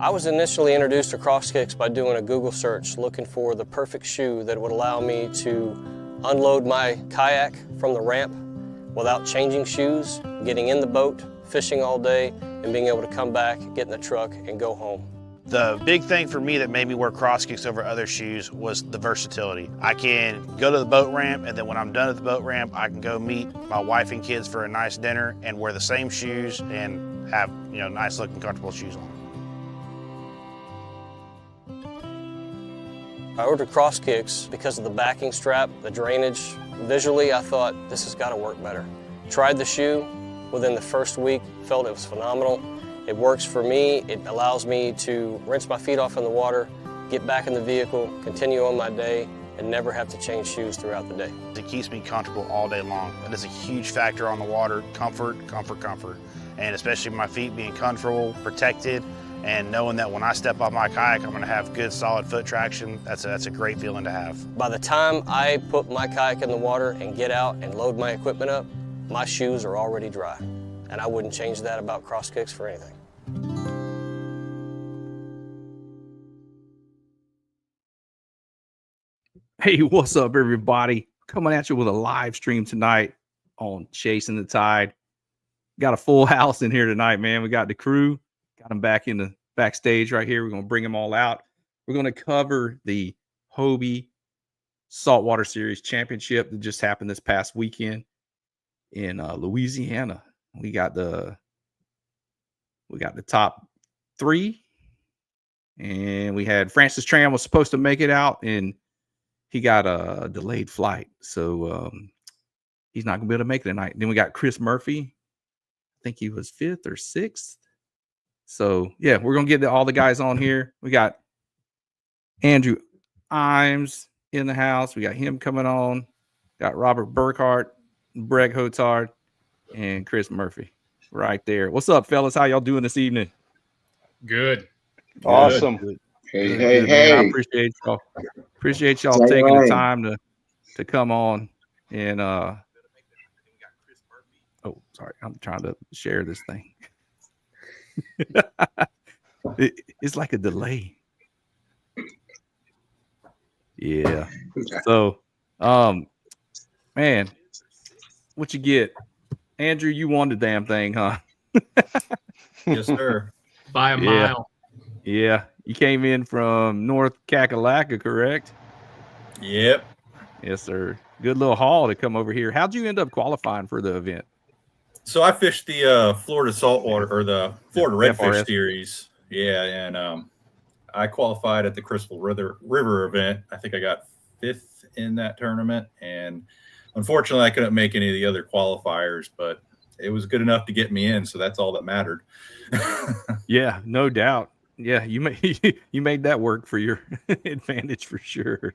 I was initially introduced to cross kicks by doing a Google search looking for the perfect shoe that would allow me to unload my kayak from the ramp without changing shoes, getting in the boat, fishing all day, and being able to come back, get in the truck, and go home. The big thing for me that made me wear cross kicks over other shoes was the versatility. I can go to the boat ramp, and then when I'm done at the boat ramp, I can go meet my wife and kids for a nice dinner and wear the same shoes and have, nice looking, comfortable shoes on. I ordered cross kicks because of the backing strap, the drainage. Visually, I thought this has got to work better. Tried the shoe within the first week, felt it was phenomenal. It works for me. It allows me to rinse my feet off in the water, get back in the vehicle, continue on my day, and never have to change shoes throughout the day. It keeps me comfortable all day long. That is a huge factor on the water, comfort. And especially my feet being comfortable, protected, and knowing that when I step off my kayak, I'm gonna have good solid foot traction. That's a great feeling to have. By the time I put my kayak in the water and get out and load my equipment up, my shoes are already dry. And I wouldn't change that about cross kicks for anything. Hey, what's up, everybody? Coming at you with a live stream tonight on Chasin the Tide. Got a full house in here tonight, man. We got the crew, got them back in the backstage right here. We're going to bring them all out. We're going to cover the Hobie Saltwater Series Championship that just happened this past weekend in Louisiana. We got the top three, and we had Francis Tran was supposed to make it out, and he got a delayed flight, so he's not gonna be able to make it tonight. Then we got Chris Murphey. I think he was 5th or 6th. So yeah, we're gonna get all the guys on here. We got Andrew Imes in the house. We got him coming on. Got Robert Burkhardt, Breck Hotard, and Chris Murphy right there. What's up, fellas? How y'all doing this evening? Good. Awesome. Good. Hey. I appreciate y'all. Appreciate y'all taking the time to come on and oh, sorry, I'm trying to share this thing. It's like a delay. Yeah. So man, what you get? Andrew, you won the damn thing, huh? Yes, sir. By a mile. Yeah. You came in from North Kakalaka, correct? Yep. Yes, sir. Good little haul to come over here. How'd you end up qualifying for the event? So I fished the Florida Saltwater or the Florida Redfish FRS. Series. Yeah, and I qualified at the Crystal River event. I think I got 5th in that tournament, and unfortunately I couldn't make any of the other qualifiers, but it was good enough to get me in, so that's all that mattered. Yeah, no doubt. Yeah, you made that work for your advantage for sure.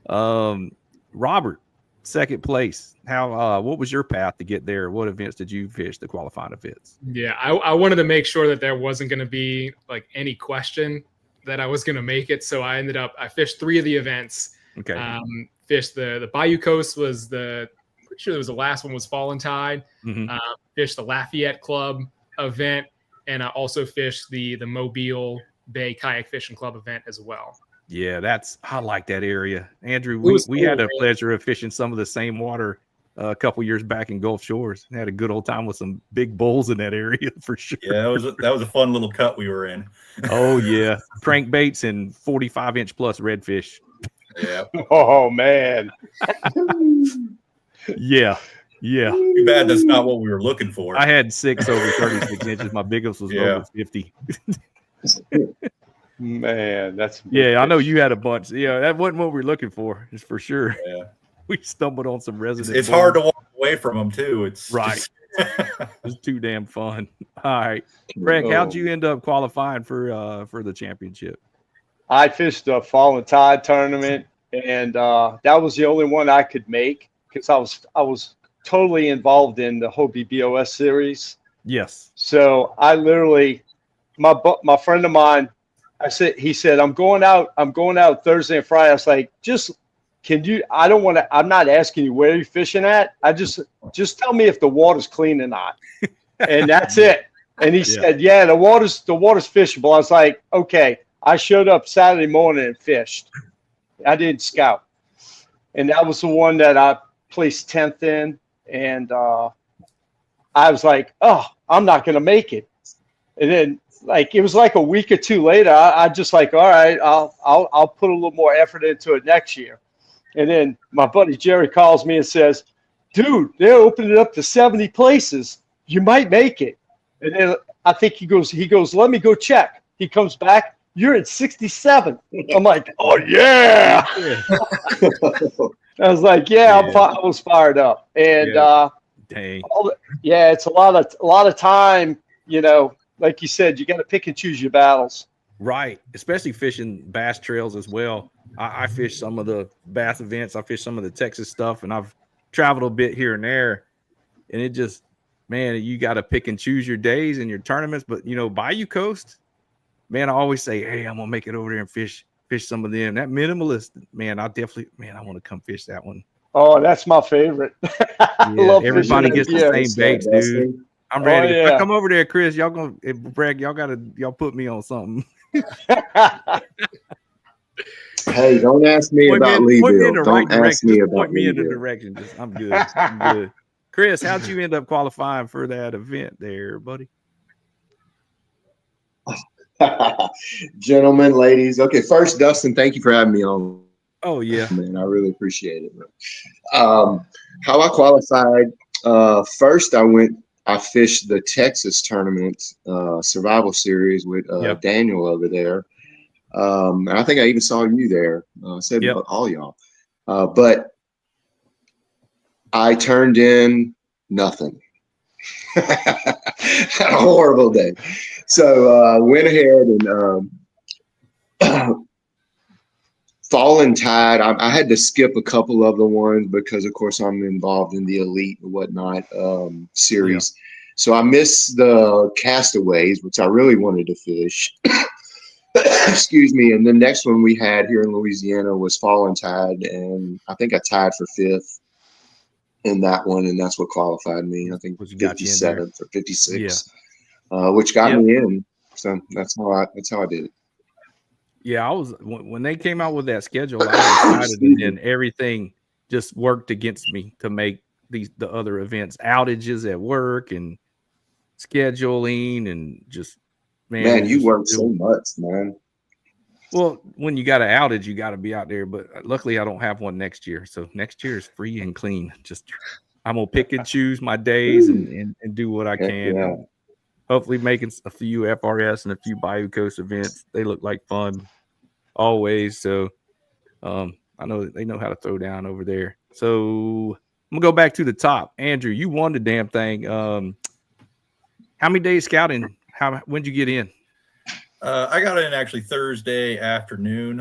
Robert, 2nd place. How what was your path to get there? What events did you fish, the qualifying events? Yeah, I wanted to make sure that there wasn't going to be like any question that I was going to make it. So I fished 3 of the events. Okay. Fished the Bayou Coast was pretty sure it was the last one was Fallen Tide. Mm-hmm. Fished the Lafayette Club event, and I also fished the Mobile Bay Kayak Fishing Club event as well. Yeah, I like that area. Andrew, we cool, had a pleasure of fishing some of the same water a couple years back in Gulf Shores. Had a good old time with some big bulls in that area for sure. Yeah, that was a fun little cut we were in. Oh yeah, crankbaits and 45-inch plus redfish. Yeah. Oh man. Yeah. Too bad that's not what we were looking for. I had 6 over 36 inches. My biggest was over 50. Man, that's I know you had a bunch. Yeah, that wasn't what we were looking for. It's for sure. Yeah. We stumbled on some resident. It's hard to walk away from them too. It's right. It's too damn fun. All right, Breck, how'd you end up qualifying for the championship? I fished the Fallen Tide tournament, and that was the only one I could make because I was totally involved in the Hobie BOS series. Yes. So I literally, my friend of mine, he said, I'm going out Thursday and Friday. I was like, I'm not asking you where you're fishing at. I just tell me if the water's clean or not. And that's it. And he said, yeah, the water's fishable. I was like, okay. I showed up Saturday morning and fished. I didn't scout. And that was the one that I placed 10th in. And I was like, oh, I'm not going to make it. And then like, it was like a week or two later, I just like, all right, I'll put a little more effort into it next year. And then my buddy Jerry calls me and says, dude, they're opening it up to 70 places. You might make it. And then I think he goes, let me go check. He comes back, you're in 67. I'm like, oh yeah. I was like, yeah. I was fired up. And dang. It's a lot of time, you know, like you said, you got to pick and choose your battles. Right. Especially fishing bass trails as well. I fish some of the bass events. I fish some of the Texas stuff, and I've traveled a bit here and there. And it just, man, you got to pick and choose your days and your tournaments. But, you know, Bayou Coast, man, I always say, hey, I'm going to make it over there and fish some of them. That minimalist, man, I want to come fish that one. Oh, that's my favorite. Everybody gets the same baits, dude. I'm ready. If I come over there, Chris, y'all Breck, y'all put me on something. Hey, don't ask me about Leeville. Don't ask me about Point me in the direction. I'm good. I'm good. Chris, how'd you end up qualifying for that event there, buddy? Gentlemen, ladies. Okay, first, Dustin, thank you for having me on. Oh, yeah. Man, I really appreciate it. How I qualified, first I fished the Texas tournament, survival series with Daniel over there. And I think I even saw you there. Said all y'all. But I turned in nothing. Had a horrible day. So went ahead and Fallen Tide. I had to skip a couple of the ones because, of course, I'm involved in the elite and whatnot series. So I missed the Castaways, which I really wanted to fish. Excuse me. And the next one we had here in Louisiana was Fallen Tide, and I think I tied for 5th in that one, and that's what qualified me. I think 57th or 56th, which got me in. So that's how I did it. Yeah, I was when they came out with that schedule, I was excited, and then everything just worked against me to make the other events, outages at work and scheduling, and just man, you work so much, man. Well, when you got an outage, you got to be out there. But luckily, I don't have one next year, so next year is free and clean. Just I'm gonna pick and choose my days and do what I can. Yeah. Hopefully, making a few FRS and a few Bayou Coast events. They look like fun always. So I know they know how to throw down over there. So I'm gonna go back to the top. Andrew, you won the damn thing. How many days scouting? When'd you get in? I got in actually Thursday afternoon.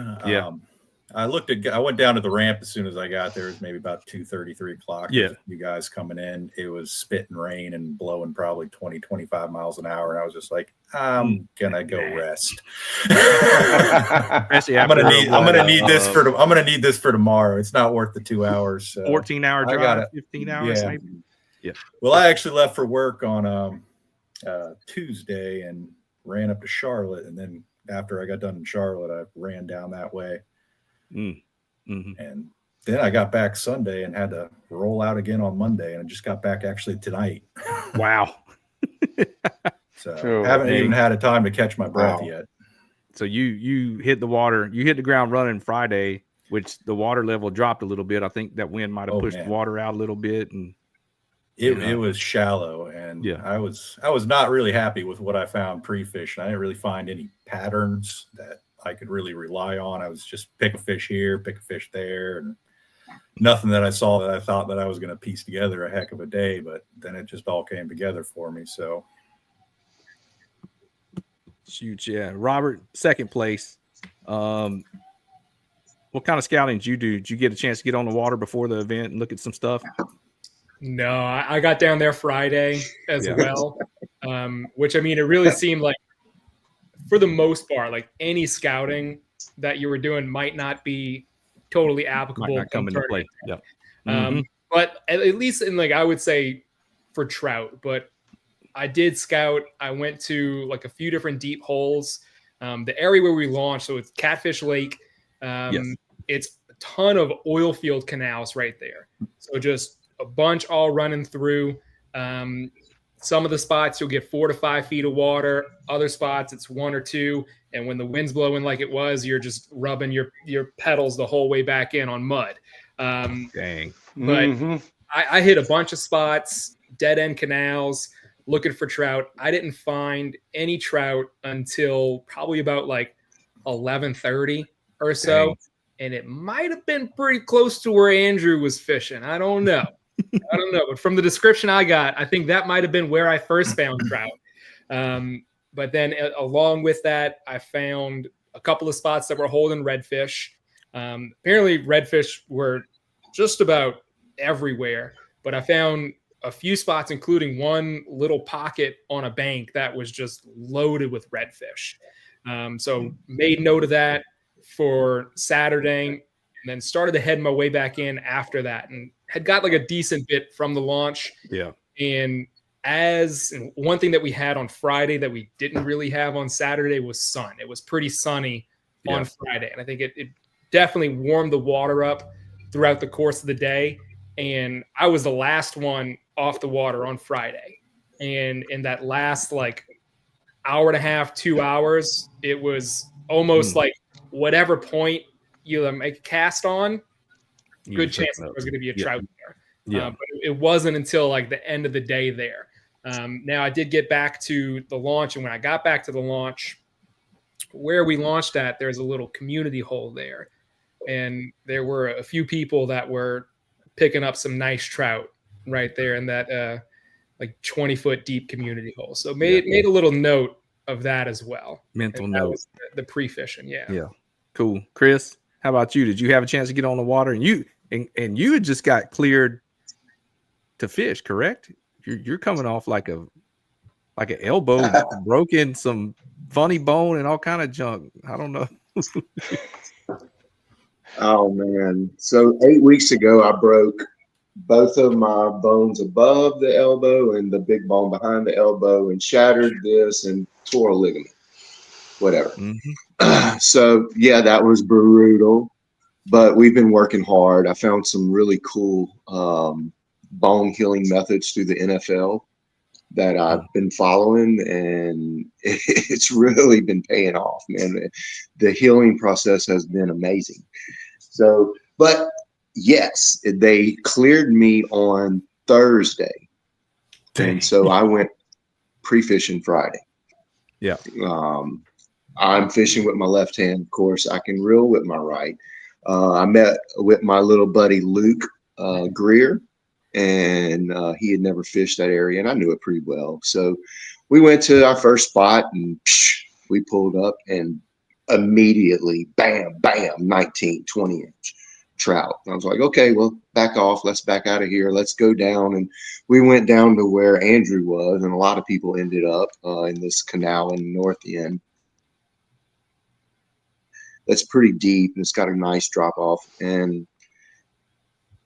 I went down to the ramp as soon as I got there. It was maybe about 2:30, 3 o'clock. Yeah. You guys coming in. It was spitting rain and blowing probably 20, 25 miles an hour. And I was just like, I'm going to go rest. I'm going to need this for tomorrow. It's not worth the 2 hours. 14-hour drive, 15 hours. Yeah. Yeah. Well, I actually left for work on Tuesday and ran up to Charlotte. And then after I got done in Charlotte, I ran down that way. Mm-hmm. And then I got back Sunday and had to roll out again on Monday, and I just got back actually tonight. Wow. So I haven't even had a time to catch my breath yet. So you hit the water, you hit the ground running Friday, which the water level dropped a little bit. I think that wind might have pushed the water out a little bit, and it was shallow, and I was not really happy with what I found pre-fishing. I didn't really find any patterns that I could really rely on. I was just pick a fish here, pick a fish there, and nothing that I saw that I thought that I was going to piece together a heck of a day, but then it just all came together for me. So shoot, yeah. Robert, second place. What kind of scouting did you do? Did you get a chance to get on the water before the event and look at some stuff? No, I got down there Friday as well, which, I mean, it really seemed like, for the most part, like any scouting that you were doing might not be totally applicable. Might not come into play. Yeah. But at least in, like, I would say for trout, but I did scout. I went to like a few different deep holes. The area where we launched, so it's Catfish Lake. Yes. It's a ton of oil field canals right there. So just a bunch all running through. Some of the spots you'll get 4 to 5 feet of water. Other spots it's 1 or 2. And when the wind's blowing like it was, you're just rubbing your pedals the whole way back in on mud. Dang. But I hit a bunch of spots, dead end canals, looking for trout. I didn't find any trout until probably about like 11:30 or so. Dang. And it might have been pretty close to where Andrew was fishing. I don't know. But from the description I got, I think that might have been where I first found trout. But then along with that, I found a couple of spots that were holding redfish. Apparently redfish were just about everywhere, but I found a few spots, including one little pocket on a bank that was just loaded with redfish. So made note of that for Saturday, and then started to head my way back in after that, and had got like a decent bit from the launch. Yeah. And one thing that we had on Friday that we didn't really have on Saturday was sun. It was pretty sunny on Friday, and I think it definitely warmed the water up throughout the course of the day. And I was the last one off the water on Friday. And in that last like hour and a half, 2 hours, it was almost like whatever point you make a cast on, good chance there was going to be a trout there. But it wasn't until like the end of the day there. Now I did get back to the launch, and when I got back to the launch, where we launched at, there's a little community hole there. And there were a few people that were picking up some nice trout right there in that like 20-foot deep community hole. So made a little note of that as well. Mental and that note. was the pre-fishing. Yeah. Cool. Chris, how about you? Did you have a chance to get on the water? And you had just got cleared to fish, correct? You're coming off like an elbow broken, some funny bone and all kind of junk. I don't know. Oh man. So 8 weeks ago I broke both of my bones above the elbow and the big bone behind the elbow, and shattered this and tore a ligament. Whatever. So yeah, that was brutal. But we've been working hard. I found some really cool bone healing methods through the NFL that I've been following, and it's really been paying off, man. The healing process has been amazing. So, but yes, they cleared me on Thursday. And so I went pre-fishing Friday. Yeah. I'm fishing with my left hand. Of course, I can reel with my right. I met with my little buddy, Luke Greer, and he had never fished that area, and I knew it pretty well. So we went to our first spot, and we pulled up, and immediately, bam, 19, 20-inch trout. I was like, okay, well, back off. Let's back out of here. Let's go down. And we went down to where Andrew was, and a lot of people ended up in this canal in the north end. That's pretty deep, and it's got a nice drop off. And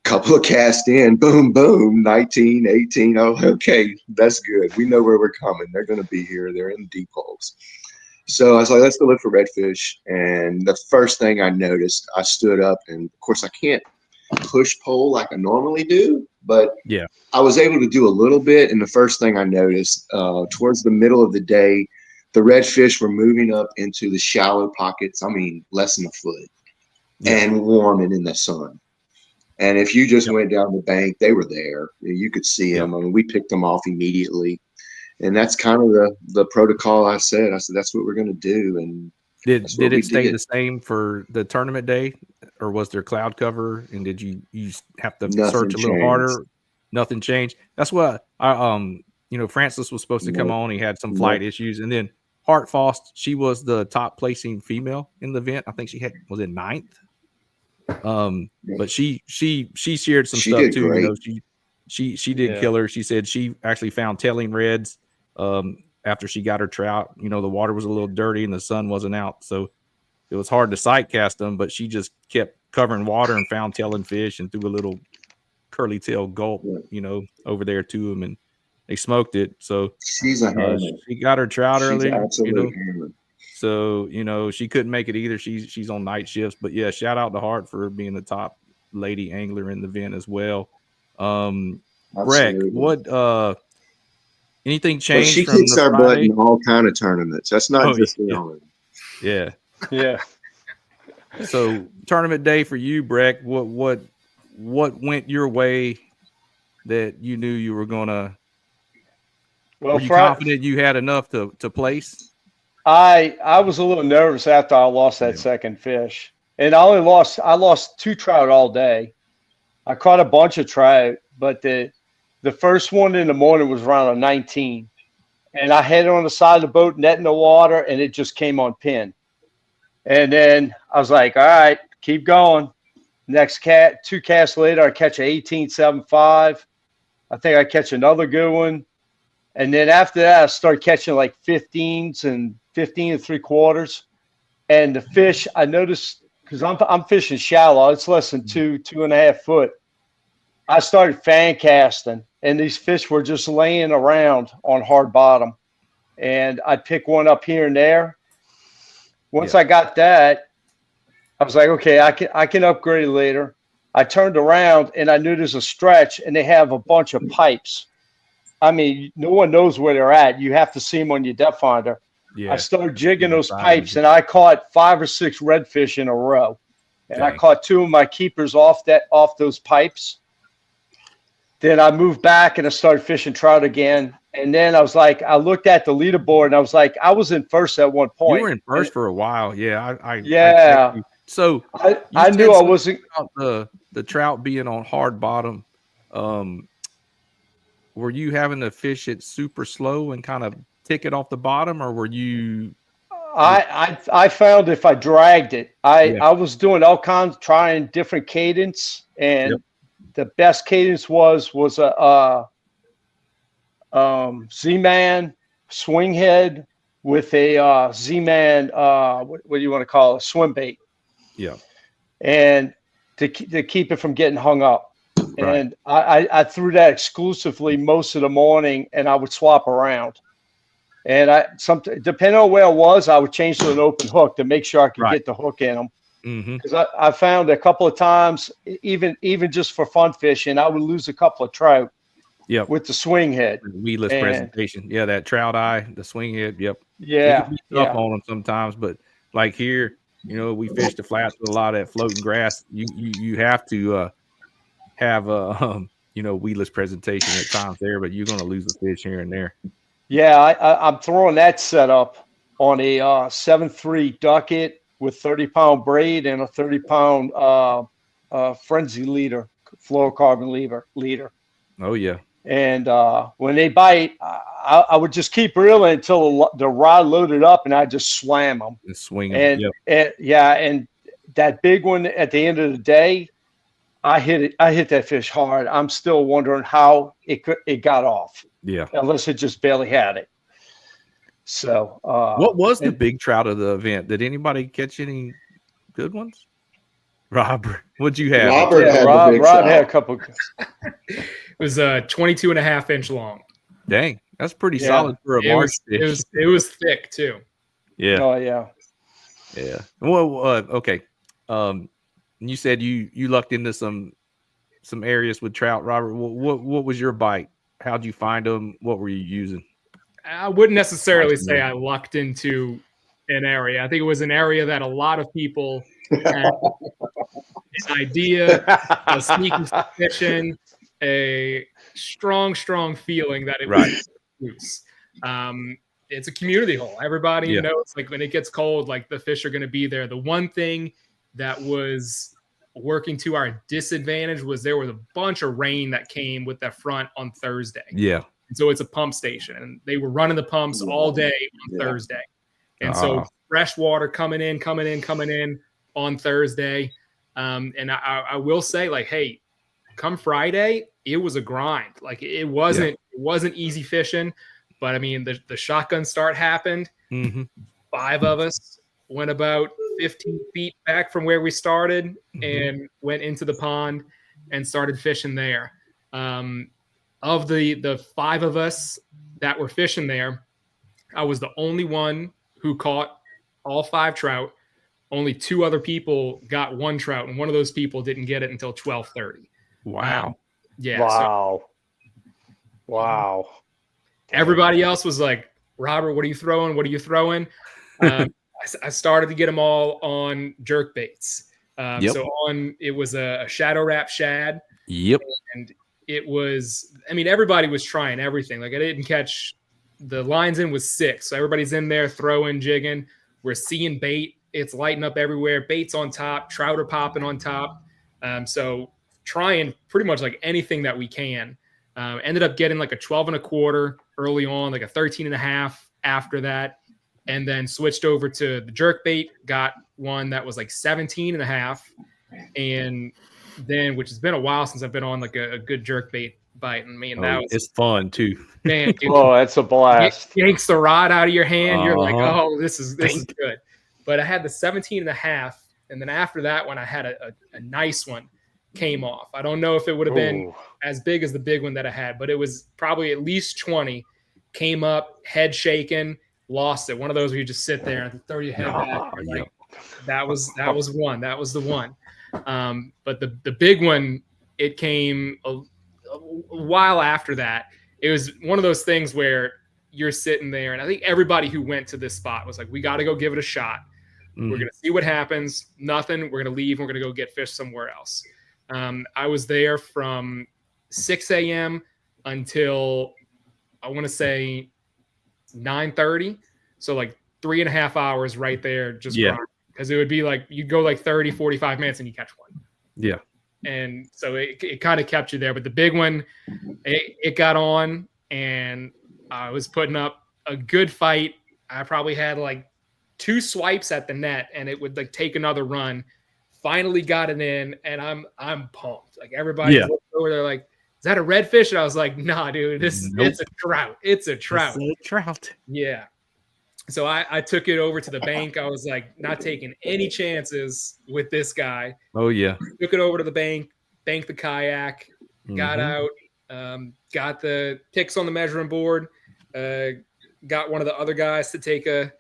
couple of cast in, boom, 19, 18. Oh, okay, that's good. We know where we're coming. They're going to be here. They're in deep holes. So I was like, let's go look for redfish. And the first thing I noticed, I stood up, and of course I can't push pole like I normally do, but yeah, I was able to do a little bit. And the first thing I noticed, towards the middle of the day, the redfish were moving up into the shallow pockets. I mean, less than a foot, and warm and in the sun. And if you just went down the bank, they were there. You could see them. I mean, we picked them off immediately. And that's kind of the protocol I said, that's what we're going to do. And did it stay the same for the tournament day, or was there cloud cover? And did you have to search a little harder? Nothing changed. That's what Francis was supposed to come on. He had some flight issues. And then Hart Fost, she was the top placing female in the event. I think she was in 9th. But she shared some stuff too. Great. You know, she did killer. She said she actually found tailing reds after she got her trout. You know, the water was a little dirty and the sun wasn't out, so it was hard to sight cast them, but she just kept covering water and found tailing fish and threw a little curly tail gulp, over there to them. And They smoked it. So She's a hammer. she got her trout She's early. an absolute hammer. So, she couldn't make it either. She's on night shifts. But yeah, shout out to Hart for being the top lady angler in the event as well. Breck, what anything changed? She from kicks the our butt Friday? in all kind of tournaments. That's not just the only. Yeah. Yeah. So tournament day for you, Breck, what went your way that you knew you were gonna were you confident you had enough to place? I was a little nervous after I lost that second fish. And I lost 2 trout all day. I caught a bunch of trout, but the first one in the morning was around a 19. And I had it on the side of the boat, net in the water, and it just came on pin. And then I was like, all right, keep going. Next 2 casts later, I catch an 18.75. I think I catch another good one. And then after that, I started catching like 15s and 15 3/4. And the fish, I noticed, because I'm fishing shallow, it's less than 2.5 foot. I started fan casting, and these fish were just laying around on hard bottom. And I'd pick one up here and there. Once I got that, I was like, okay, I can upgrade later. I turned around, and I knew there's a stretch, and they have a bunch of pipes. I mean, no one knows where they're at. You have to see them on your depth finder. Yeah. I started jigging those pipes, and I caught 5 or 6 redfish in a row. And I caught 2 of my keepers off those pipes. Then I moved back, and I started fishing trout again. And then I was like, I looked at the leaderboard, and I was like, I was in first at one point. You were in first for a while. Yeah. I so I knew I wasn't about the trout being on hard bottom. Were you having to fish it super slow and kind of tick it off the bottom, or were you? I found if I dragged it, I was doing all kinds, trying different cadence, and the best cadence was a Z-Man swing head with a Z-Man what do you want to call it, swim bait? Yeah, and to keep it from getting hung up. Right. And I threw that exclusively most of the morning, and I would swap around. And depending on where I was, I would change to an open hook to make sure I could get the hook in them. Because I found a couple of times, even just for fun fishing, I would lose a couple of trout. Yep. With the swing head. The weedless presentation. Yeah, that trout eye, the swing head. Yep. Yeah. You can be tough on them sometimes, but like here, we fish the flats with a lot of that floating grass. You have to have a weedless presentation at times there, but you're going to lose the fish here and there. Yeah, I'm throwing that setup on a 7.3 ducket with 30-pound braid and a 30-pound frenzy leader, fluorocarbon leader. Oh yeah. And when they bite, I would just keep reeling until the rod loaded up, and I just slam them. And swing them. And that big one at the end of the day, I hit that fish hard. I'm still wondering how it got off. Yeah. Unless it just barely had it. So what was the big trout of the event? Did anybody catch any good ones? Robert, what'd you have? Rob had a couple. It was 22.5 inch long. Dang, that's pretty solid for a March fish. It was thick too. Yeah. Oh yeah. Yeah. Well, okay. You said you lucked into some areas with trout, Robert. What was your bite? How'd you find them? What were you using? I wouldn't necessarily say I lucked into an area. I think it was an area that a lot of people had an idea, a sneaky suspicion, a strong feeling that it was loose. It's a community hole. Everybody knows, like, when it gets cold, like, the fish are going to be there. The one thing that was working to our disadvantage was there was a bunch of rain that came with that front on Thursday. Yeah. And so it's a pump station, and they were running the pumps all day on Thursday. And so fresh water coming in on Thursday. And I will say, like, hey, come Friday, it was a grind. Like, it wasn't easy fishing, but I mean, the shotgun start happened. 5 of us went about 15 feet back from where we started and went into the pond and started fishing there. of the 5 of us that were fishing there, I was the only one who caught all 5 trout. Only 2 other people got 1 trout, and one of those people didn't get it until 12:30. Wow. Yeah. Wow. So Wow. everybody else was like, Robert, what are you throwing? What are you throwing? I started to get them all on jerk baits. Yep. So it was a shadow wrap shad. Yep. And it was, I mean, everybody was trying everything. Like I didn't catch, the lines in was 6. So everybody's in there throwing, jigging. We're seeing bait. It's lighting up everywhere. Bait's on top. Trout are popping on top. So trying pretty much like anything that we can. Ended up getting like a 12 1/4 early on, like a 13 1/2 after that. And then switched over to the jerk bait, got one that was like 17 1/2. And then, which has been a while since I've been on like a good jerk bait bite. And man, that was, it's fun too. man, dude, Oh, that's a blast. yanks the rod out of your hand. You're like, Uh-huh. oh, this is good. But I had the 17 1/2. And then after that one, I had a nice one came off. I don't know if it would have been Ooh. as big as the big one that I had, but it was probably at least 20. Came up, head shaking, lost it. One of those where you just sit there and throw your head back. Oh, Like, that was one. That was the one. But the big one, it came a while after that. It was one of those things where you're sitting there, and I think everybody who went to this spot was like, we got to go give it a shot. Mhm. We're going to see what happens. Nothing. We're going to leave. We're going to go get fish somewhere else. I was there from 6 a.m. until I want to say 9:30. So like 3.5 hours right there. Just because it would be like, you go like 30, 45 minutes and you catch one. Yeah. And so it kind of kept you there. But the big one, it got on, and I was putting up a good fight. I probably had like 2 swipes at the net, and it would like take another run. Finally got it in, and I'm pumped. Like everybody over there, like, is that a redfish? And I was like, nah, dude, it's a trout. It's a trout. It's a trout. Yeah. So I took it over to the bank. I was like, not taking any chances with this guy. Oh yeah. Took it over to the bank, banked the kayak, got Mhm. out, got the picks on the measuring board, got one of the other guys to take a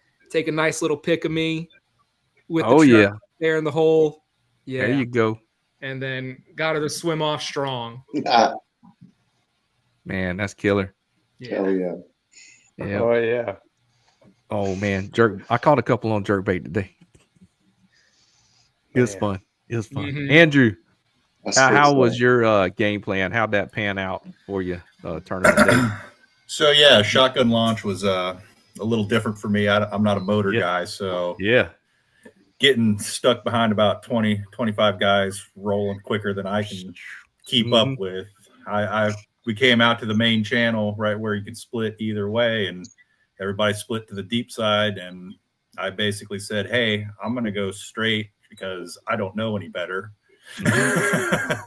nice little pick of me with the trout there in the hole. Yeah. There you go. And then got her to swim off strong. Man, that's killer. Yeah. Hell yeah. Yeah. Oh, yeah. Oh man, I caught a couple on jerk bait today. It was Man. fun. It was fun. Mhm. Andrew, That's how good was stuff. your game plan? How'd that pan out for you tournament day? So yeah, shotgun launch was a little different for me. I'm not a motor guy, so Yeah. getting stuck behind about 20, 25 guys rolling quicker than I can keep up with. We came out to the main channel right where you could split either way, and everybody split to the deep side. And I basically said, hey, I'm going to go straight because I don't know any better.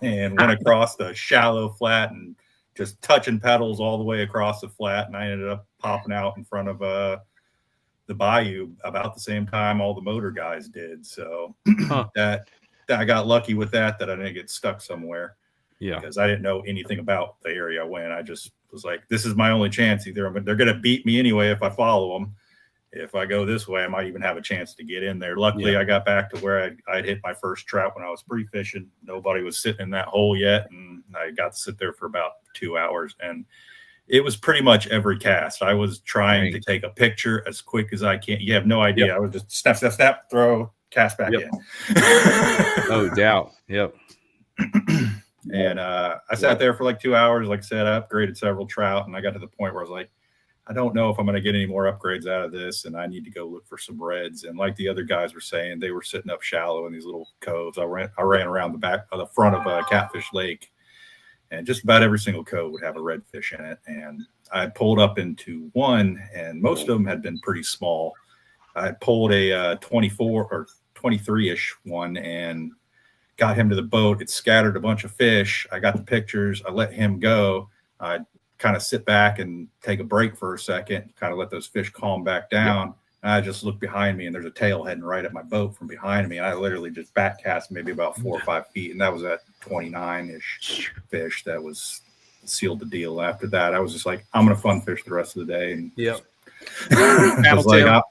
And went across the shallow flat and just touching pedals all the way across the flat. And I ended up popping out in front of the bayou about the same time all the motor guys did. So that I got lucky with that I didn't get stuck somewhere. Yeah. Because I didn't know anything about the area I went. I just was like, this is my only chance. Either they're going to beat me anyway if I follow them. If I go this way, I might even have a chance to get in there. Luckily, I got back to where I'd hit my first trout when I was pre-fishing. Nobody was sitting in that hole yet, and I got to sit there for about 2 hours. And it was pretty much every cast. I was trying to take a picture as quick as I can. You have no idea. Yep. I would just snap, throw, cast back in. No doubt. Yep. And I sat there for like 2 hours. Like I said, I upgraded several trout, and I got to the point where I was like, I don't know if I'm going to get any more upgrades out of this, and I need to go look for some reds. And like the other guys were saying, they were sitting up shallow in these little coves. I ran around the back of the front of Catfish Lake, and just about every single cove would have a redfish in it. And I pulled up into one, and most of them had been pretty small. I pulled a 24 or 23-ish one and got him to the boat. It scattered a bunch of fish. I got the pictures. I let him go. I kind of sit back and take a break for a second, kind of let those fish calm back down. And I just look behind me, and there's a tail heading right at my boat from behind me. And I literally just back cast maybe about 4 or 5 feet. And that was at 29-ish fish that was sealed the deal. After that, I was just like, I'm gonna fun fish the rest of the day. And Yep. I was like,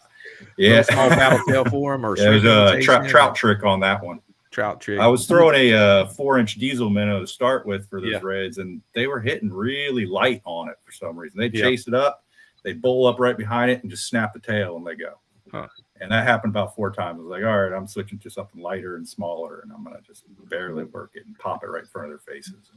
yeah, small paddle tail for him, or it was a trout trick on that one. Trout trick. I was throwing a 4-inch diesel minnow to start with for those Yeah. reds, and they were hitting really light on it for some reason. They'd Yeah. chase it up, they'd bowl up right behind it, and just snap the tail and let go. Huh. And that happened about 4 times. I was like, all right, I'm switching to something lighter and smaller, and I'm going to just barely work it and pop it right in front of their faces.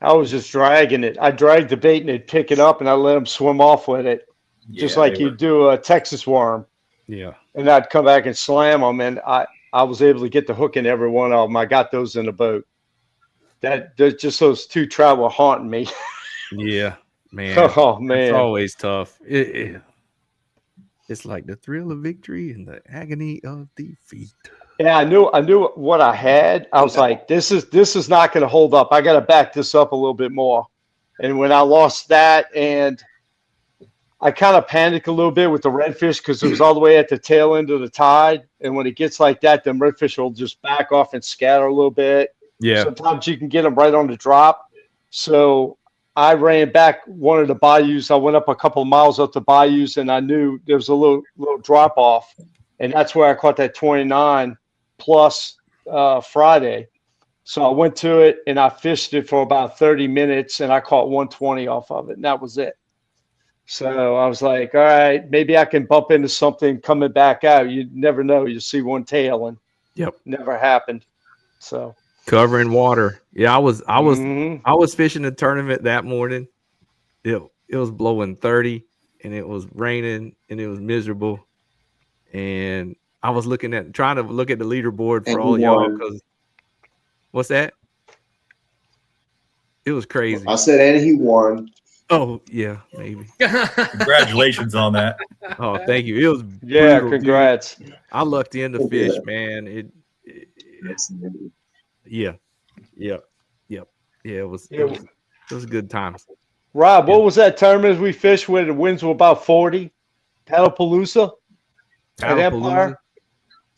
I was just dragging it. I dragged the bait and they'd pick it up and I let them swim off with it. Just like you do a Texas worm. Yeah. And I'd come back and slam them. And I was able to get the hook in every one of them. I got those in the boat. Just those 2 trout were haunting me. Yeah, man. Oh, man. It's always tough. It's like the thrill of victory and the agony of defeat. Yeah, I knew what I had. I was like, this is not going to hold up. I got to back this up a little bit more. And when I lost that, and I kind of panicked a little bit with the redfish because it was all the way at the tail end of the tide. And when it gets like that, the redfish will just back off and scatter a little bit. Yeah. Sometimes you can get them right on the drop. So I ran back one of the bayous. I went up a couple of miles up the bayous, and I knew there was a little drop off. And that's where I caught that 29 plus Friday. So I went to it and I fished it for about 30 minutes and I caught 120 off of it. And that was it. So I was like, all right, maybe I can bump into something coming back out. You never know. You see one tail, and never happened. So covering water. Yeah, I was fishing a tournament that morning. It was blowing 30 and it was raining and it was miserable. And I was trying to look at the leaderboard for all y'all, because what's that? It was crazy. I said, and he won. Oh yeah, maybe. Congratulations on that. Oh, thank you. It was brutal, congrats. Dude. I lucked in the fish, man. It It was good times. Rob, what was that tournament we fished where the winds were about 40? Paddlepalooza? At Empire?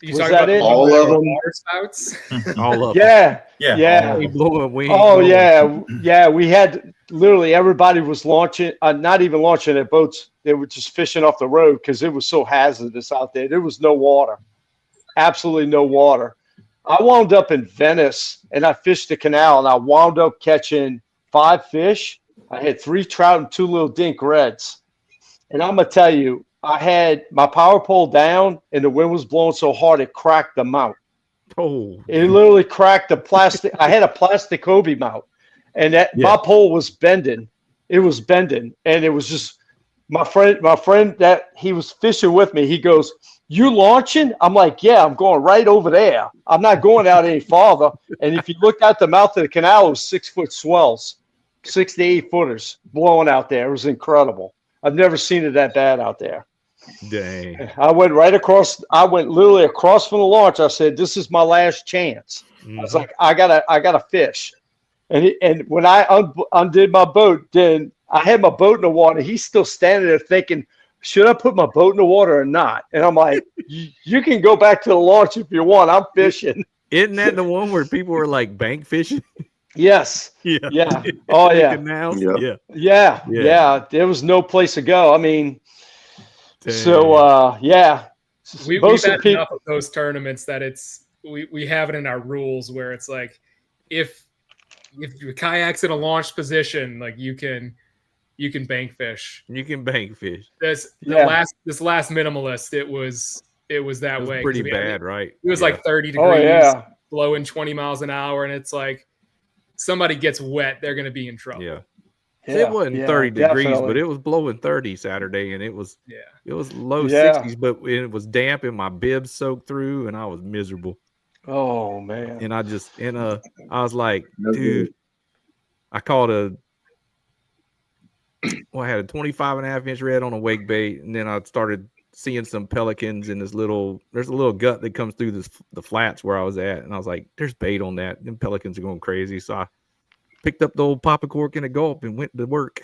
You talking about all of them? Water spouts? All of them. Yeah. We blew a wing. Oh, yeah. We had literally everybody was launching, not even launching their boats. They were just fishing off the road because it was so hazardous out there. There was no water. Absolutely no water. I wound up in Venice and I fished the canal and I wound up catching 5 fish. I had 3 trout and 2 little dink reds. And I'm going to tell you, I had my power pole down and the wind was blowing so hard it cracked the mount. Oh, it literally cracked the plastic. I had a plastic Hobie mount, and my pole was bending. It was bending, and it was just my friend that he was fishing with me. He goes, "You launching?" I'm like, "Yeah, I'm going right over there. I'm not going out any farther." And if you looked out the mouth of the canal, it was 6-foot swells, 6 to 8 footers blowing out there. It was incredible. I've never seen it that bad out there. Dang. I went literally across from the launch. I said, "This is my last chance." Mm-hmm. I was like, I gotta fish. And when I undid my boat, then I had my boat in the water. He's still standing there thinking, should I put my boat in the water or not? And I'm like, you can go back to the launch if you want. I'm fishing. Isn't that the one where people were like bank fishing? Yes. Yeah. Oh yeah. Yeah. There was no place to go. I mean, dang. So yeah. We've had enough of those tournaments that we have it in our rules where it's like if your kayak's in a launch position, like you can bank fish. You can bank fish. This last minimalist, it was that way. Pretty bad, right? It was like 30 degrees, blowing 20 miles an hour, and it's like somebody gets wet, they're gonna be in trouble. Yeah. It wasn't 30 degrees, but it was blowing 30 Saturday, and it was low 60s, but it was damp and my bib soaked through, and I was miserable. Oh man! And I was like, dude, I caught I had a 25.5-inch red on a wake bait, and then I started seeing some pelicans in there's a little gut that comes through the flats where I was at, and I was like, there's bait on that. Them pelicans are going crazy, so I picked up the old Papa Cork and a gulp and went to work.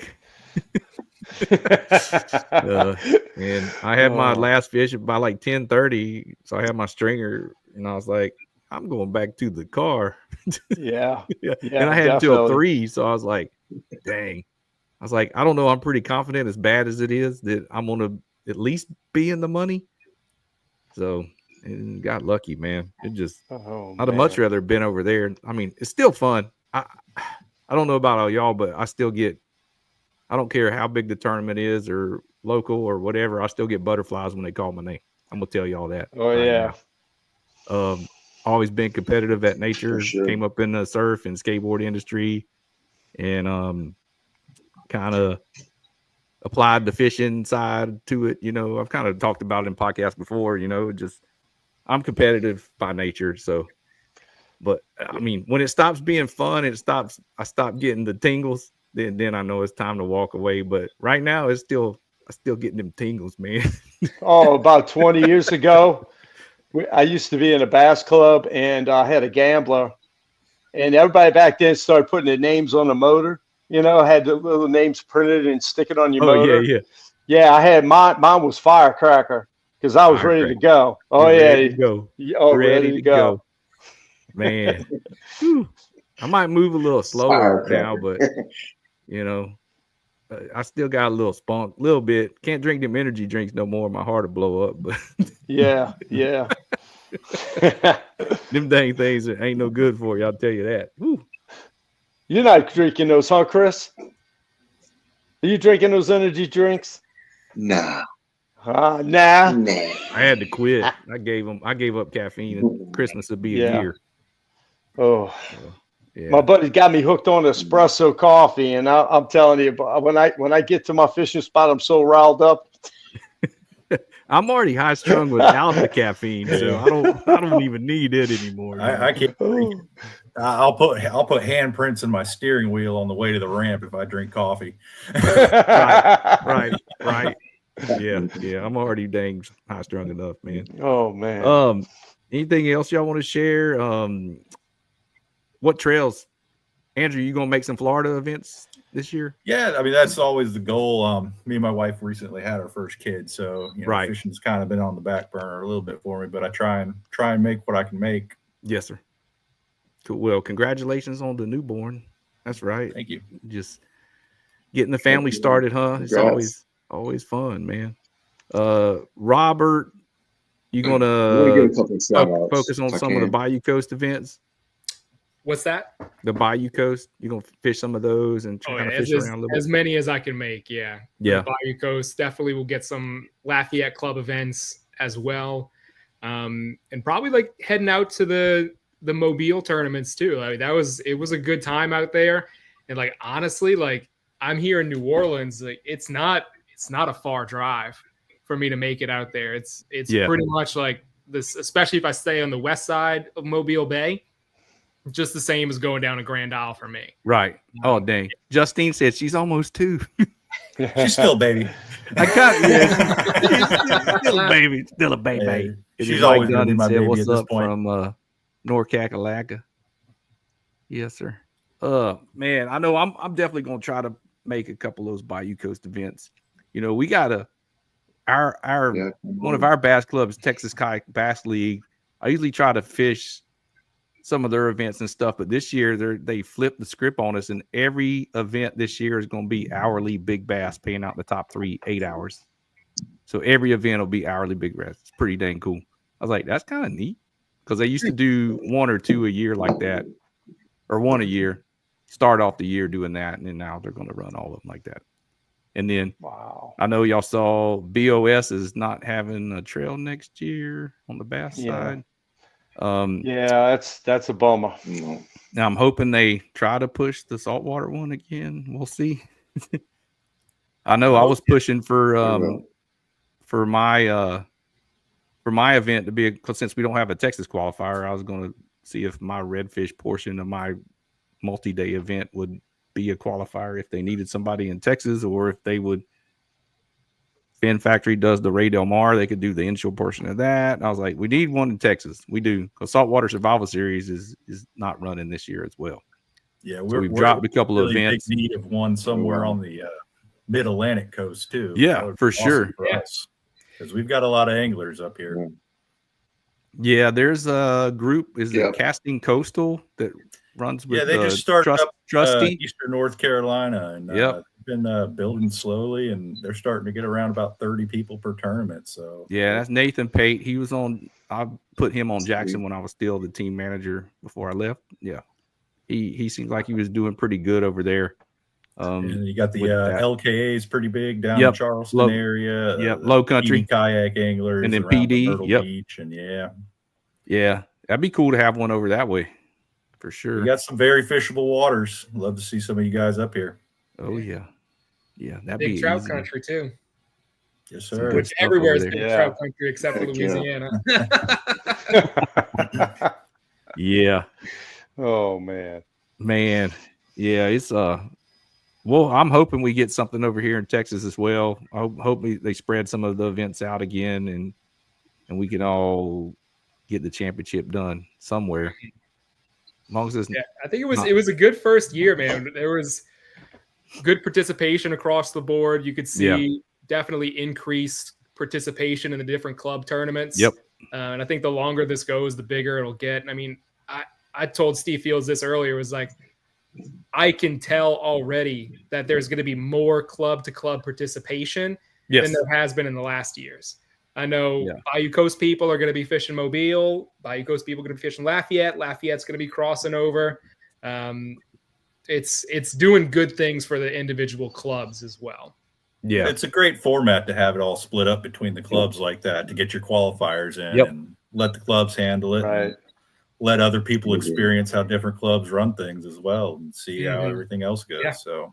And I had my last fish by like 10:30, so I had my stringer, and I was like, I'm going back to the car. Yeah. And I had until 3, so I was like, dang. I was like, I don't know. I'm pretty confident, as bad as it is, that I'm going to at least be in the money. So, and got lucky, man. It just, I'd have much rather been over there. I mean, it's still fun. I don't know about all y'all, but I still get, I don't care how big the tournament is or local or whatever. I still get butterflies when they call my name. I'm going to tell y'all that. Oh, yeah. Always been competitive at nature. Sure. Came up in the surf and skateboard industry, and kind of applied the fishing side to it. You know, I've kind of talked about it in podcasts before. You know, just I'm competitive by nature. So, but I mean, when it stops being fun, I stop getting the tingles. Then I know it's time to walk away. But right now, I still getting them tingles, man. Oh, about 20 years ago, I used to be in a bass club, and I had a gambler, and everybody back then started putting their names on the motor. You know, had the little names printed and stick it on your motor. Yeah. I had mine was Firecracker because I was ready to go. Oh, yeah. Ready to go. Oh, ready to go. Man. I might move a little slower now, but, you know, I still got a little spunk, a little bit. Can't drink them energy drinks no more. My heart will blow up. But yeah. Them dang things ain't no good for you. I'll tell you that. Woo. You're not drinking those, huh, Chris? Are you drinking those energy drinks? Nah. Nah. Nah. I had to quit. I gave up caffeine, and Christmas would be a year. Oh. Yeah. My buddy got me hooked on espresso coffee, and I'm telling you, when I get to my fishing spot, I'm so riled up. I'm already high strung without the caffeine, so I don't even need it anymore. I can't. I'll put handprints in my steering wheel on the way to the ramp if I drink coffee. Right. Yeah. I'm already dang high strung enough, man. Oh man. Anything else y'all want to share? What trails, Andrew? You gonna make some Florida events this year? Yeah, I mean that's always the goal. Me and my wife recently had our first kid, so fishing's kind of been on the back burner a little bit for me. But I try and make what I can make. Yes, sir. Cool. Well, congratulations on the newborn. That's right. Thank you. Just getting the family started, huh? It's always fun, man. Robert, you gonna focus on some of the Bayou Coast events? What's that? The Bayou Coast. You gonna fish some of those and try to fish around a little bit? As many as I can make. Yeah. Yeah. The Bayou Coast definitely will get some Lafayette Club events as well, and probably like heading out to the Mobile tournaments too. Like it was a good time out there, and like honestly, like I'm here in New Orleans. Like it's not a far drive for me to make it out there. It's pretty much like this, especially if I stay on the west side of Mobile Bay. Just the same as going down to Grand Isle for me. Right. Oh, dang. Justine said she's almost 2. She's still a baby. I got still a baby. Still a baby. Yeah, she's always done my baby what's at this up point. From North Kakalaka. Yes, sir. Man, I know I'm definitely gonna try to make a couple of those Bayou Coast events. You know, we got one of our bass clubs, Texas Kayak Bass League. I usually try to fish some of their events and stuff, but this year they flipped the script on us, and every event this year is going to be hourly big bass, paying out the top 3 8 hours. So every event will be hourly big bass. It's pretty dang cool. I was like, that's kind of neat, because they used to do 1 or 2 a year like that, or 1 a year. Start off the year doing that, and then now they're going to run all of them like that. And then I know y'all saw BOS is not having a trail next year on the bass side. That's a bummer. Now I'm hoping they try to push the saltwater one again. We'll see. I know I was pushing for my event to be since we don't have a Texas qualifier. I was going to see if my redfish portion of my multi-day event would be a qualifier if they needed somebody in Texas, or if they would. Fin Factory does the Ray Del Mar. They could do the inshore portion of that. And I was like, we need one in Texas. We do, because Saltwater Survival Series is not running this year as well. Yeah, we've dropped a couple of events. Big need of one somewhere on the mid-Atlantic coast too. Yeah, for sure. Because we've got a lot of anglers up here. Yeah, there's a group. Is it Casting Coastal that runs with Yeah, they just started up Trusty. Eastern North Carolina, and Yep. been building slowly, and they're starting to get around about 30 people per tournament. So Yeah, that's Nathan Pate. He was on. I put him on Jackson when I was still the team manager before I left. Yeah, he seemed like he was doing pretty good over there. and you got the with that. LKA is pretty big down Yep. in Charleston Low- area. Yep, the low country. PD kayak anglers, And then around the PD, Myrtle yep. Beach, and yeah, That'd be cool to have one over that way, for sure. you got some very fishable waters. Love to see some of you guys up here. Oh yeah, that'd Big be trout easy. country too. Yes, Some sir. good Which stuff everywhere over is big there. trout country except for Heck yeah. Louisiana. Yeah, Oh man. man. Yeah, it's well, I'm hoping we get something over here in Texas as well. I hope they spread some of the events out again, and we can all get the championship done somewhere. As long as it's Yeah, I think it was a good first year, man. There was good participation across the board. You could see definitely increased participation in the different club tournaments. Yep. And I think the longer this goes, the bigger it'll get. I mean, I told Steve Fields this earlier, was like, I can tell already that there's going to be more club to club participation than there has been in the last years. I know Bayou Coast people are going to be fishing Mobile. Bayou Coast people are going to be fishing Lafayette. Lafayette's going to be crossing over. It's doing good things for the individual clubs as well. Yeah, It's a great format to have it all split up between the clubs like that, to get your qualifiers in and let the clubs handle it. Right. And let other people experience how different clubs run things as well, and see how everything else goes. Yeah. So,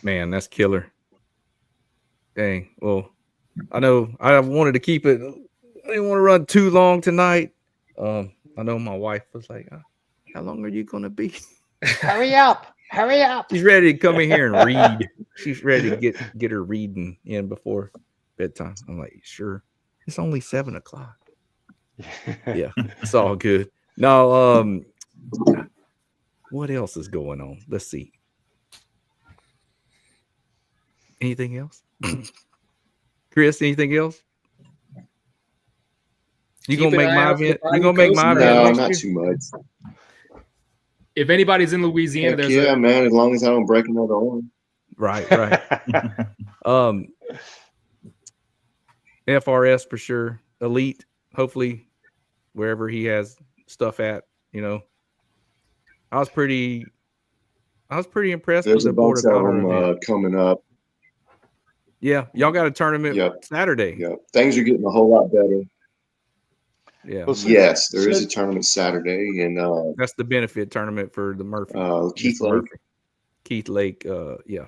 man, that's killer. Dang. Well, I know I wanted to keep it. I didn't want to run too long tonight. I know my wife was like, "How long are you gonna be?" Hurry up. Hurry up. She's ready to come in here and read. She's ready to get her reading in before bedtime. I'm like, sure. It's only 7:00. Yeah, it's all good. No, what else is going on? Let's see. Anything else? Chris, anything else? You Keep gonna an make eye my out for event? Bayou You gonna make Coast my event. event No, next not year? too much. If anybody's in Louisiana, Heck there's yeah, man. As long as I don't break another arm. Right. FRS for sure. Elite, hopefully, wherever he has stuff at, I was pretty impressed There's with a the Border bunch of Collar them event. coming up. Yeah, y'all got a tournament Saturday. Yep. Things are getting a whole lot better. Yeah, Well, so- Yes, there is so- a tournament Saturday, and that's the benefit tournament for the Murphey. Keith Mr. Lake. Murphy. Keith Lake. Yeah.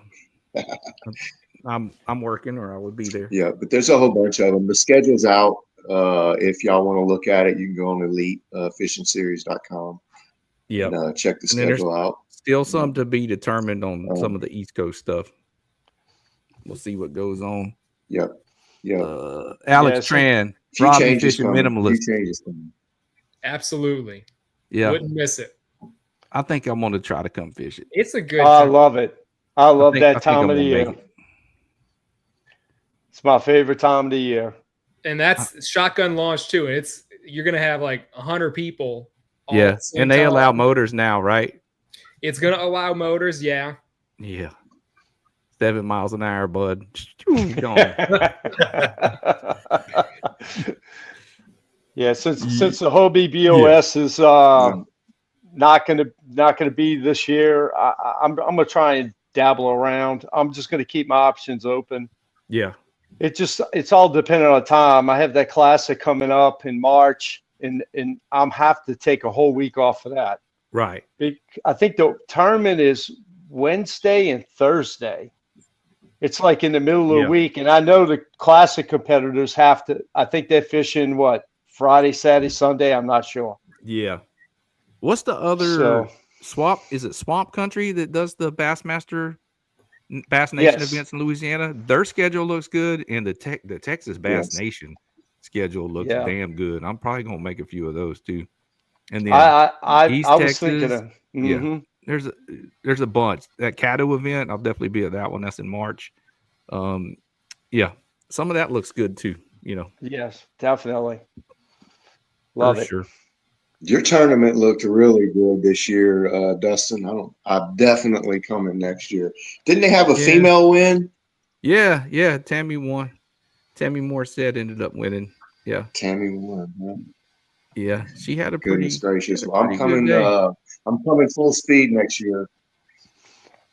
I'm working, or I would be there. Yeah, but there's a whole bunch of them. The schedule's out. If y'all want to look at it, you can go on elitefishingseries.com Yep. and check the And then there's schedule out. Still some to be determined on some of the East Coast stuff. We'll see what goes on. Yep. Alex Tran, Few Robbie changes Fishing coming. Minimalist. Few changes coming. absolutely. Yeah, Wouldn't miss it. I think I'm going to try to come fish it. It's a good I time. love it. I love I that think time I'm of the gonna year. make it. It's my favorite time of the year. And that's shotgun launch too. And you're gonna have like 100 people. all Yeah, at the same and they time. allow motors now, right? It's gonna allow motors, yeah. Yeah. 7 miles an hour, bud. Gone. Yeah, since the Hobie BOS is not gonna be this year, I'm gonna try and dabble around. I'm just gonna keep my options open. Yeah. It's all dependent on time. I have that classic coming up in March, and I'm have to take a whole week off of that. Right. I think the tournament is Wednesday and Thursday. It's like in the middle of the week, and I know the classic competitors have to. I think they're fishing Friday, Saturday, Sunday. I'm not sure. Yeah. What's the other swamp? Is it Swamp Country that does the Bass Nation events in Louisiana? Their schedule looks good, and the Texas Bass Nation schedule looks damn good. I'm probably gonna make a few of those too. And then I East was Texas, thinking of yeah. There's a bunch. That Caddo event, I'll definitely be at that one. That's in March. Yeah, some of that looks good too. Yes, definitely. Love it. Sure. Your tournament looked really good this year, Dustin. I'm definitely coming next year. Didn't they have a female win? Yeah. Tammy won. Tammy Morissette ended up winning. Yeah. Tammy won. Huh? Yeah. She had a Goodness gracious. Well, I'm pretty coming. good day. I'm coming full speed next year.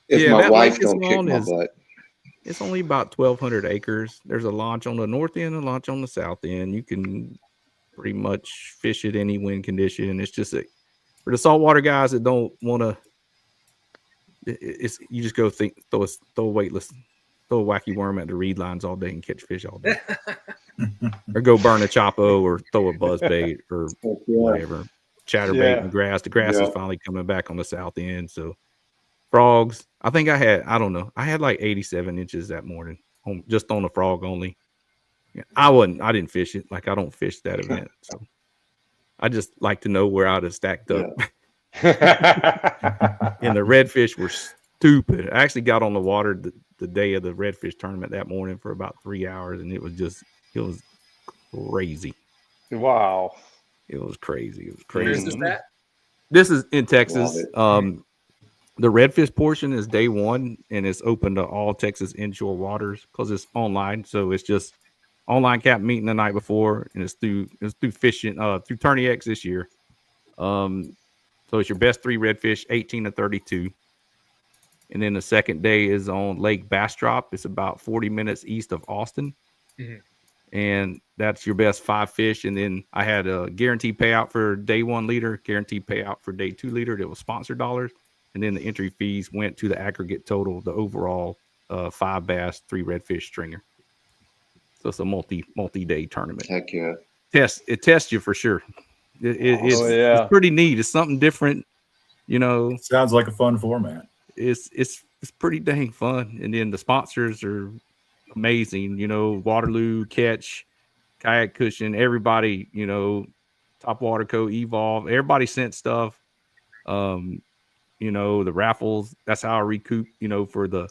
If Yeah, my that wife lake is don't kick my butt. It's only about 1,200 acres. There's a launch on the north end and a launch on the south end. You can pretty much fish at any wind condition. It's just for the saltwater guys that don't want to. It's you just go throw a weightless, throw a wacky worm at the reed lines all day and catch fish all day, or go burn a chopo or throw a buzz bait or whatever, chatterbait in the grass. The grass is finally coming back on the south end, so. Frogs. I think I had like 87 inches that morning, just on the frog only. I didn't fish it. Like I don't fish that event, so I just like to know where I'd have stacked up. And the redfish were stupid. I actually got on the water the day of the redfish tournament that morning for about 3 hours, and it was crazy. Wow. It was crazy. Where's this at? This is in Texas. The redfish portion is day one, and it's open to all Texas inshore waters because it's online. So it's just online cap meeting the night before, and it's through fishing through Tourney X this year. So it's your best 3 redfish, 18 to 32. And then the second day is on Lake Bastrop. It's about 40 minutes east of Austin. Mm-hmm. And that's your best 5 fish. And then I had a guaranteed payout for day 1 leader, guaranteed payout for day 2 leader. That was sponsor dollars. And then the entry fees went to the aggregate total, the overall 5 bass, 3 redfish stringer. So it's a multi-day tournament. Heck yeah. It tests you for sure. It's pretty neat. It's something different, you know. Sounds like a fun format. It's pretty dang fun. And then the sponsors are amazing, you know, Waterloo, Catch, Kayak Cushion, everybody, you know, Top Water Co, Evolve, everybody sent stuff. You know, the raffles, that's how I recoup, you know, for the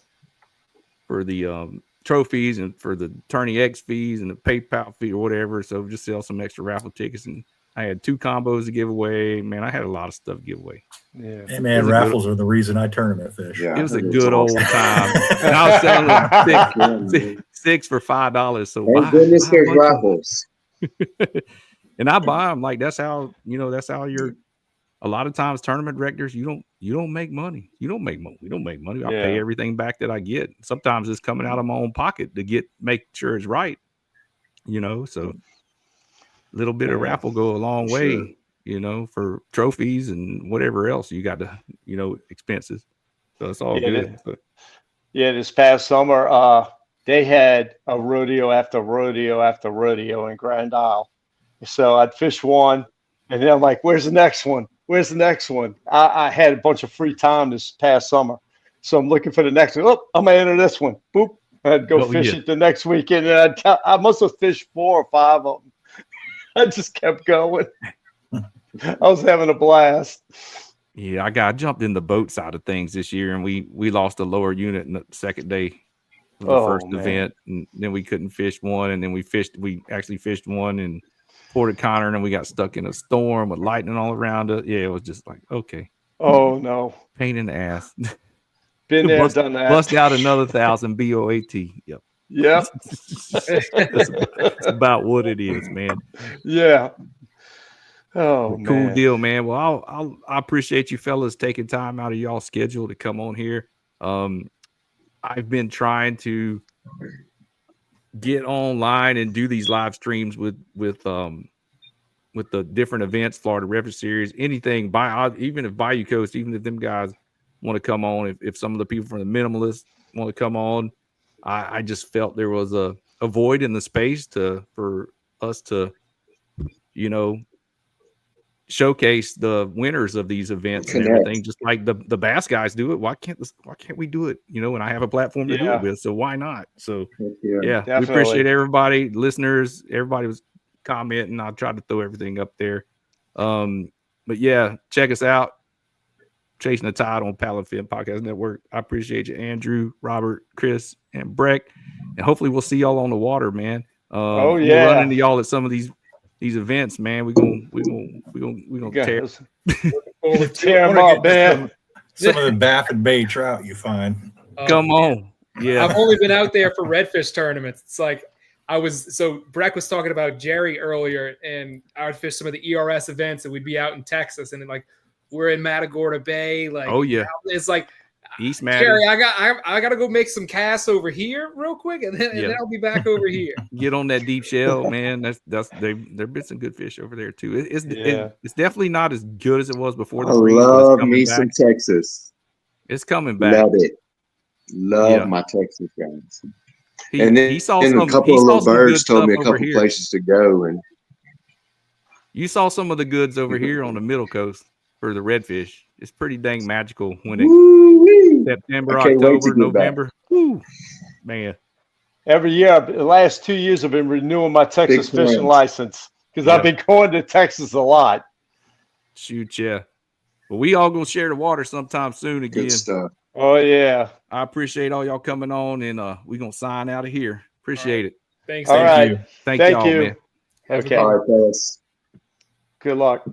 trophies and for the Tourney X fees and the PayPal fee or whatever. So just sell some extra raffle tickets. And I had 2 combos to give away. Man, I had a lot of stuff to give away. Yeah. Hey, man, raffles are the reason I tournament fish. Yeah, it was a good old time. And I was selling them six for $5. So thank goodness there's raffles. And I buy them like that's how you're. A lot of times tournament directors, you don't make money. We don't make money. I pay everything back that I get. Sometimes it's coming out of my own pocket to make sure it's right. You know, so a little bit of raffle go a long way, you know, for trophies and whatever else you got to, you know, expenses. So it's all good. This past summer, they had a rodeo after rodeo after rodeo in Grand Isle. So I'd fish one, and then I'm like, where's the next one? Where's the next one? I had a bunch of free time this past summer. So I'm looking for the next one. Oh, I'm going to enter this one. Boop. I'd go fish it the next weekend. And I must have fished 4 or 5 of them. I just kept going. I was having a blast. Yeah, I jumped in the boat side of things this year, and we lost a lower unit in the second day of the first event. And then we couldn't fish one. And then we actually fished one and Port Connor, and then we got stuck in a storm with lightning all around it. Yeah, it was just like, okay. Oh, no. Pain in the ass. Been there, done that. Bust out another 1,000 BOAT. Yep. Yep. That's about what it is, man. Yeah. Oh, man. Cool deal, man. Well, I appreciate you fellas taking time out of y'all's schedule to come on here. I've been trying to get online and do these live streams with the different events, Florida River Series, anything even if Bayou Coast, even if them guys want to come on, if some of the people from the Minimalists want to come on, I just felt there was a void in the space for us to, you know, showcase the winners of these events and everything, just like the bass guys do it. Why can't we do it? You know, and I have a platform to do it with, so why not? So we appreciate everybody, listeners. Everybody was commenting. I tried to throw everything up there. But yeah, check us out. Chasin the Tide on Paddle Fin Podcast Network. I appreciate you, Andrew, Robert, Chris, and Breck. And hopefully we'll see y'all on the water, man. We'll run into y'all at some of these these events, man. We're gonna tear. Tear them up, man. Some of the Baffin Bay trout you find. Come on. Yeah. I've only been out there for redfish tournaments. It's like Breck was talking about Jerry earlier, and I would fish some of the ERS events, and we'd be out in Texas, and like we're in Matagorda Bay. Like, oh yeah, it's like East Matter. Jerry, I got to go make some casts over here real quick, and then I'll be back over here. Get on that deep shell, man. There've been some good fish over there too. It's definitely not as good as it was before the freeze. Love me some Texas. It's coming back. Love it. Love my Texas guys. He saw a couple of little birds told me a couple places to go, and you saw some of the goods over here on the Middle Coast for the redfish. It's pretty dang magical when it September, October, November. Woo, man. Every year, the last 2 years, I've been renewing my Texas fishing license because I've been going to Texas a lot. Shoot, yeah. Well, we all gonna share the water sometime soon again. Good stuff. Oh yeah. I appreciate all y'all coming on, and we're gonna sign out of here. Appreciate it. Thanks. All right. Thank y'all, man. Okay. All right, fellas. Good luck.